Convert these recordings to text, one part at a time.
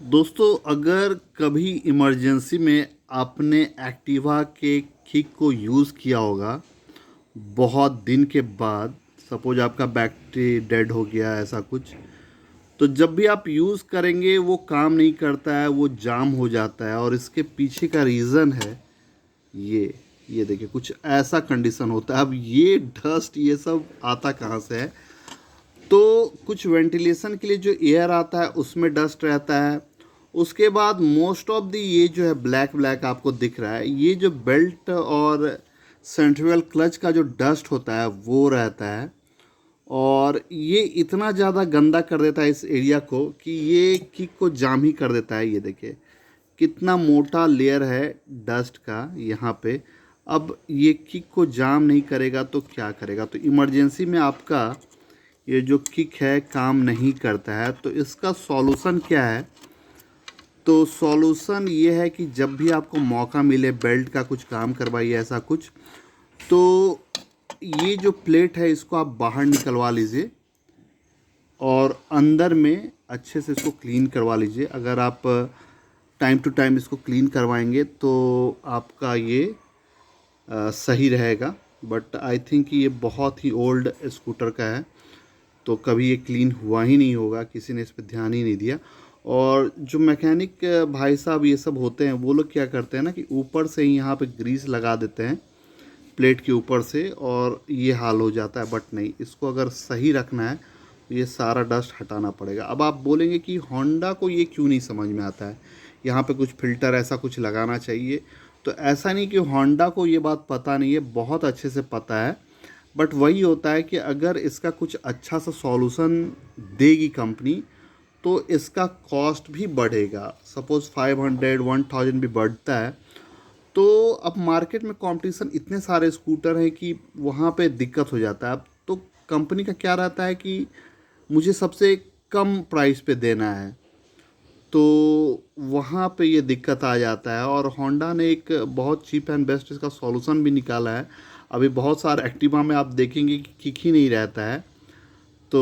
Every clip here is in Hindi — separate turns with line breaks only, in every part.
दोस्तों, अगर कभी इमरजेंसी में आपने एक्टिवा के किक को यूज़ किया होगा बहुत दिन के बाद, सपोज आपका बैटरी डेड हो गया ऐसा कुछ, तो जब भी आप यूज़ करेंगे वो काम नहीं करता है, वो जाम हो जाता है। और इसके पीछे का रीज़न है ये देखिए, कुछ ऐसा कंडीशन होता है। अब ये डस्ट ये सब आता कहाँ से है? तो कुछ वेंटिलेशन के लिए जो एयर आता है उसमें डस्ट रहता है। उसके बाद मोस्ट ऑफ द ये जो है ब्लैक ब्लैक आपको दिख रहा है, ये जो बेल्ट और सेंट्रल क्लच का जो डस्ट होता है वो रहता है। और ये इतना ज़्यादा गंदा कर देता है इस एरिया को कि ये किक को जाम ही कर देता है। ये देखिए कितना मोटा लेयर है डस्ट का यहाँ पे। अब ये किक को जाम नहीं करेगा तो क्या करेगा? तो इमरजेंसी में आपका ये जो किक है काम नहीं करता है, तो इसका सॉल्यूशन क्या है? तो सॉल्यूशन ये है कि जब भी आपको मौका मिले बेल्ट का कुछ काम करवाइए ऐसा कुछ, तो ये जो प्लेट है इसको आप बाहर निकलवा लीजिए और अंदर में अच्छे से इसको क्लीन करवा लीजिए। अगर आप टाइम टू टाइम इसको क्लीन करवाएंगे तो आपका ये सही रहेगा। बट आई थिंक ये बहुत ही ओल्ड स्कूटर का है, तो कभी ये क्लीन हुआ ही नहीं होगा, किसी ने इस पर ध्यान ही नहीं दिया। और जो मैकेनिक भाई साहब ये सब होते हैं वो लोग क्या करते हैं ना कि ऊपर से ही यहाँ पे ग्रीस लगा देते हैं प्लेट के ऊपर से, और ये हाल हो जाता है। बट नहीं, इसको अगर सही रखना है तो ये सारा डस्ट हटाना पड़ेगा। अब आप बोलेंगे कि होंडा को ये क्यों नहीं समझ में आता है, यहाँ पे कुछ फ़िल्टर ऐसा कुछ लगाना चाहिए। तो ऐसा नहीं कि होंडा को ये बात पता नहीं है, बहुत अच्छे से पता है। बट वही होता है कि अगर इसका कुछ अच्छा सा सॉल्यूशन देगी कंपनी तो इसका कॉस्ट भी बढ़ेगा। सपोज़ 500 1000 भी बढ़ता है, तो अब मार्केट में कंपटीशन इतने सारे स्कूटर हैं कि वहाँ पे दिक्कत हो जाता है। अब तो कंपनी का क्या रहता है कि मुझे सबसे कम प्राइस पे देना है, तो वहाँ पे ये दिक्कत आ जाता है। और होंडा ने एक बहुत चीप एंड बेस्ट इसका सॉल्यूशन भी निकाला है। अभी बहुत सारे एक्टिवा में आप देखेंगे कि किक ही नहीं रहता है, तो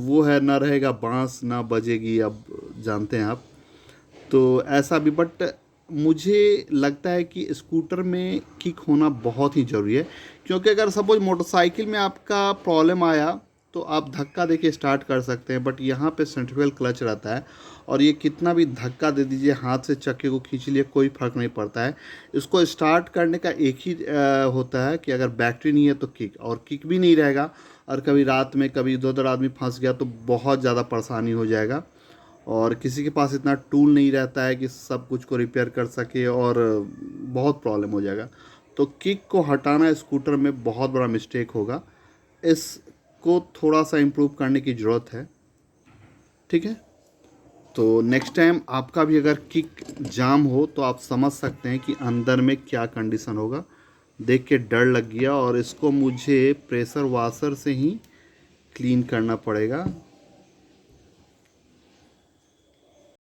वो है ना रहेगा बांस ना बजेगी, अब जानते हैं आप। तो ऐसा भी, बट मुझे लगता है कि स्कूटर में किक होना बहुत ही ज़रूरी है। क्योंकि अगर सपोज मोटरसाइकिल में आपका प्रॉब्लम आया तो आप धक्का देके स्टार्ट कर सकते हैं, बट यहाँ पे सेंट्रिफ्यूगल क्लच रहता है और ये कितना भी धक्का दे दीजिए, हाथ से चक्के को खींच लिए, कोई फ़र्क नहीं पड़ता है। इसको स्टार्ट करने का एक ही होता है कि अगर बैटरी नहीं है तो किक, और किक भी नहीं रहेगा और कभी रात में कभी इधर उधर आदमी फंस गया तो बहुत ज़्यादा परेशानी हो जाएगा। और किसी के पास इतना टूल नहीं रहता है कि सब कुछ को रिपेयर कर सके, और बहुत प्रॉब्लम हो जाएगा। तो किक को हटाना स्कूटर में बहुत बड़ा मिस्टेक होगा। इसको थोड़ा सा इम्प्रूव करने की ज़रूरत है, ठीक है? तो नेक्स्ट टाइम आपका भी अगर किक जाम हो तो आप समझ सकते हैं कि अंदर में क्या कंडीशन होगा। देख के डर लग गया, और इसको मुझे प्रेशर वाशर से ही क्लीन करना पड़ेगा।